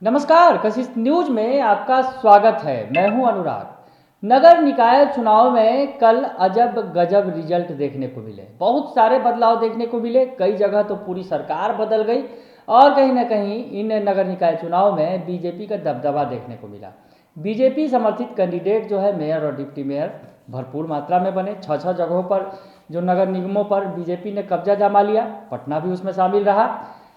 नमस्कार, कशिश न्यूज में आपका स्वागत है। मैं हूं अनुराग। नगर निकाय चुनाव में कल अजब गजब रिजल्ट देखने को मिले, बहुत सारे बदलाव देखने को मिले। कई जगह तो पूरी सरकार बदल गई और कहीं ना कहीं इन नगर निकाय चुनाव में बीजेपी का दबदबा देखने को मिला। बीजेपी समर्थित कैंडिडेट जो है मेयर और डिप्टी मेयर भरपूर मात्रा में बने। छः छः जगहों पर जो नगर निगमों पर बीजेपी ने कब्जा जमा लिया, पटना भी उसमें शामिल रहा।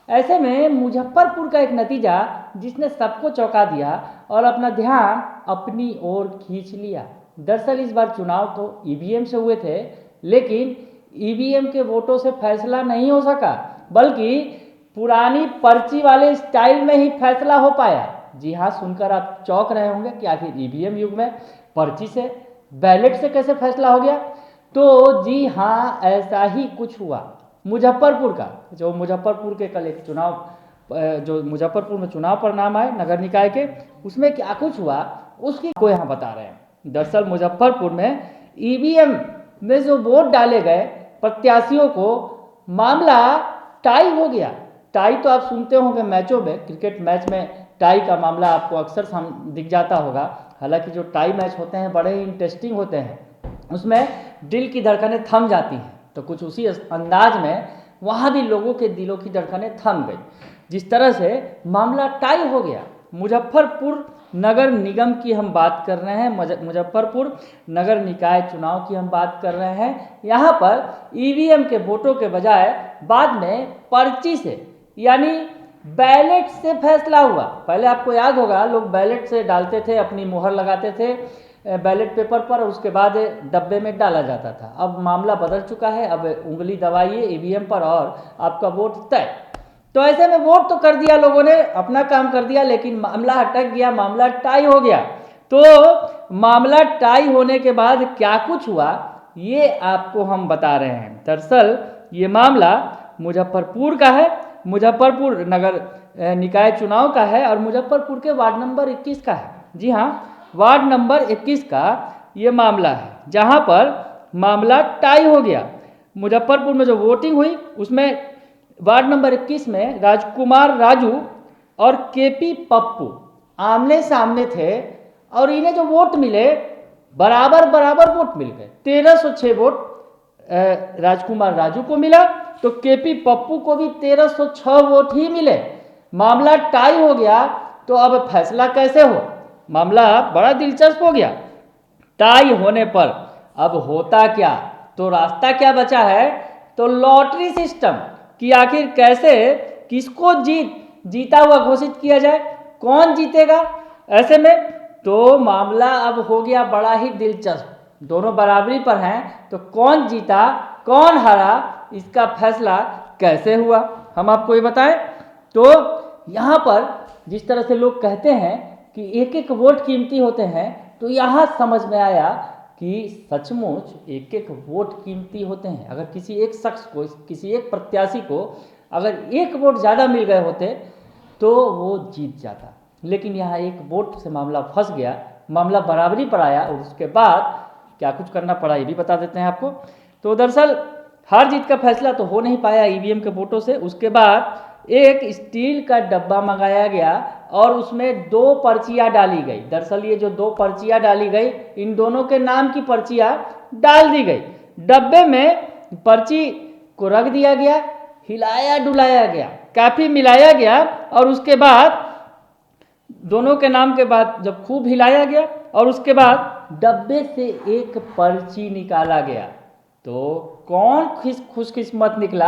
ऐसे में मुजफ्फरपुर का एक नतीजा जिसने सबको चौंका दिया और अपना ध्यान अपनी ओर खींच लिया। दरअसल इस बार चुनाव तो ईवीएम से हुए थे, लेकिन ईवीएम के वोटों से फैसला नहीं हो सका, बल्कि पुरानी पर्ची वाले स्टाइल में ही फैसला हो पाया। जी हाँ, सुनकर आप चौंक रहे होंगे कि आखिर ईवीएम युग में पर्ची से, बैलेट से कैसे फैसला हो गया। तो जी हाँ, ऐसा ही कुछ हुआ। मुजफ्फरपुर का जो मुजफ्फरपुर के कल एक चुनाव जो मुजफ्फरपुर में चुनाव परिणाम आए नगर निकाय के, उसमें क्या कुछ हुआ उसकी को यहाँ बता रहे हैं। दरअसल मुजफ्फरपुर में ईवीएम में जो वोट डाले गए प्रत्याशियों को, मामला टाई हो गया। टाई तो आप सुनते होंगे मैचों में, क्रिकेट मैच में टाई का मामला आपको अक्सर दिख जाता होगा। हालांकि जो टाई मैच होते हैं बड़े ही इंटरेस्टिंग होते हैं, उसमें दिल की धड़कनें थम जाती हैं। तो कुछ उसी अंदाज में वहाँ भी लोगों के दिलों की धड़कनें थम गई, जिस तरह से मामला टाई हो गया। मुजफ्फरपुर नगर निगम की हम बात कर रहे हैं, मुजफ्फरपुर नगर निकाय चुनाव की हम बात कर रहे हैं। यहाँ पर ईवीएम के वोटों के बजाय बाद में पर्ची से यानी बैलेट से फैसला हुआ। पहले आपको याद होगा लोग बैलेट से डालते थे, अपनी मुहर लगाते थे बैलेट पेपर पर, उसके बाद डब्बे में डाला जाता था। अब मामला बदल चुका है, अब उंगली दबाइए ईवीएम पर और आपका वोट तय। तो ऐसे में वोट तो कर दिया, लोगों ने अपना काम कर दिया, लेकिन मामला अटक गया, मामला टाई हो गया। तो मामला टाई होने के बाद क्या कुछ हुआ ये आपको हम बता रहे हैं। दरअसल ये मामला मुजफ्फरपुर का है, मुजफ्फरपुर नगर निकाय चुनाव का है और मुजफ्फरपुर के वार्ड नंबर 21 का है। जी हाँ, वार्ड नंबर 21 का ये मामला है, जहाँ पर मामला टाई हो गया। मुजफ्फरपुर में जो वोटिंग हुई उसमें वार्ड नंबर 21 में राजकुमार राजू और केपी पप्पू आमने सामने थे और इन्हें जो वोट मिले बराबर बराबर वोट मिल गए। 1306 वोट राजकुमार राजू को मिला, तो केपी पप्पू को भी 1306 वोट ही मिले। मामला टाई हो गया। तो अब फैसला कैसे हो, मामला बड़ा दिलचस्प हो गया। टाई होने पर अब होता क्या, तो रास्ता क्या बचा है, तो लॉटरी सिस्टम कि आखिर कैसे किसको जीता हुआ घोषित किया जाए, कौन जीतेगा। ऐसे में तो मामला अब हो गया बड़ा ही दिलचस्प। दोनों बराबरी पर हैं, तो कौन जीता कौन हारा इसका फैसला कैसे हुआ हम आपको ये बताएं। तो यहाँ पर जिस तरह से लोग कहते हैं कि एक एक वोट कीमती होते हैं, तो यहाँ समझ में आया कि सचमुच एक एक वोट कीमती होते हैं। अगर किसी एक शख्स को, किसी एक प्रत्याशी को अगर एक वोट ज़्यादा मिल गए होते तो वो जीत जाता, लेकिन यहाँ एक वोट से मामला फंस गया, मामला बराबरी पर आया और उसके बाद क्या कुछ करना पड़ा ये भी बता देते हैं आपको। तो दरअसल हार जीत का फैसला तो हो नहीं पाया ईवीएम के वोटों से। उसके बाद एक स्टील का डब्बा मंगाया गया और उसमें 2 पर्चियाँ डाली गई। दरअसल ये जो 2 पर्चियाँ डाली गई, इन दोनों के नाम की पर्चियाँ डाल दी गई। डब्बे में पर्ची को रख दिया गया, हिलाया डुलाया गया, काफ़ी मिलाया गया और उसके बाद दोनों के नाम के बाद जब खूब हिलाया गया और उसके बाद डब्बे से एक पर्ची निकाला गया, तो कौन खुशकिस्मत निकला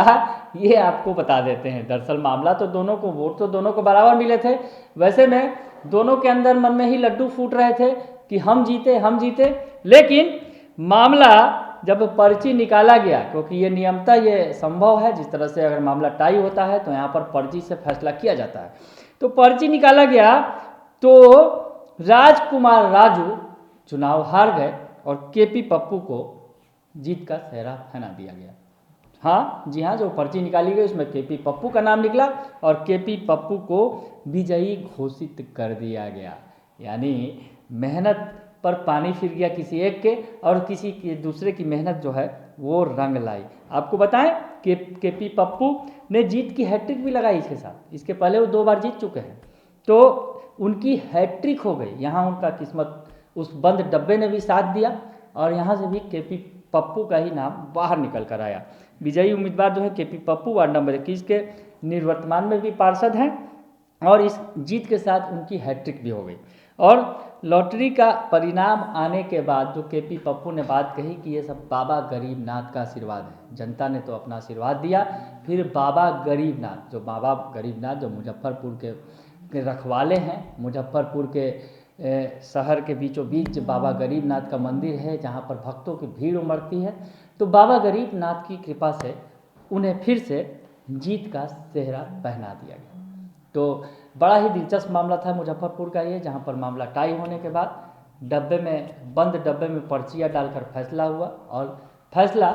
ये आपको बता देते हैं। दरअसल मामला तो दोनों को, वोट तो दोनों को बराबर मिले थे। वैसे में दोनों के अंदर मन में ही लड्डू फूट रहे थे कि हम जीते हम जीते, लेकिन मामला जब पर्ची निकाला गया, क्योंकि ये नियमतः ये संभव है, जिस तरह से अगर मामला टाई होता है तो यहाँ पर पर्ची से फैसला किया जाता है। तो पर्ची निकाला गया तो राजकुमार राजू चुनाव हार गए और केपी पप्पू को जीत का सेहरा पहना दिया गया। हाँ जी हाँ, जो पर्ची निकाली गई उसमें केपी पप्पू का नाम निकला और केपी पप्पू को विजयी घोषित कर दिया गया। यानी मेहनत पर पानी फिर गया किसी एक के और किसी के दूसरे की मेहनत जो है वो रंग लाई। आपको बताएं केपी पप्पू ने जीत की हैट्रिक भी लगाई इसके साथ। इसके पहले वो 2 बार जीत चुके हैं। तो उनकी हैट्रिक हो गई। यहाँ उनका किस्मत, उस बंद डब्बे ने भी साथ दिया और यहाँ से भी केपी पप्पू का ही नाम बाहर निकल कर आया। विजयी उम्मीदवार जो है केपी पप्पू वार्ड नंबर 21 के निवर्तमान में भी पार्षद हैं और इस जीत के साथ उनकी हैट्रिक भी हो गई। और लॉटरी का परिणाम आने के बाद जो केपी पप्पू ने बात कही कि ये सब बाबा गरीबनाथ का आशीर्वाद है, जनता ने तो अपना आशीर्वाद दिया, फिर बाबा गरीबनाथ, जो बाबा गरीबनाथ जो मुजफ्फरपुर के रखवाले हैं, मुजफ्फरपुर के शहर के बीचों बीच बाबा गरीबनाथ का मंदिर है जहाँ पर भक्तों की भीड़ उमड़ती है, तो बाबा गरीबनाथ की कृपा से उन्हें फिर से जीत का सेहरा पहना दिया गया। तो बड़ा ही दिलचस्प मामला था मुजफ्फरपुर का ये, जहाँ पर मामला टाई होने के बाद बंद डब्बे में पर्चियाँ डालकर फैसला हुआ और फैसला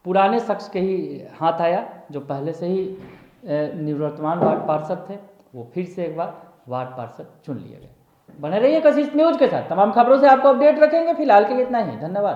पुराने शख्स के ही हाथ आया जो पहले से ही निवर्तमान वार्ड पार्षद थे। वो फिर से एक बार वार्ड पार्षद चुन लिए गए। बने रहिए कशिश न्यूज के साथ, तमाम खबरों से आपको अपडेट रखेंगे। फिलहाल के लिए इतना ही, धन्यवाद।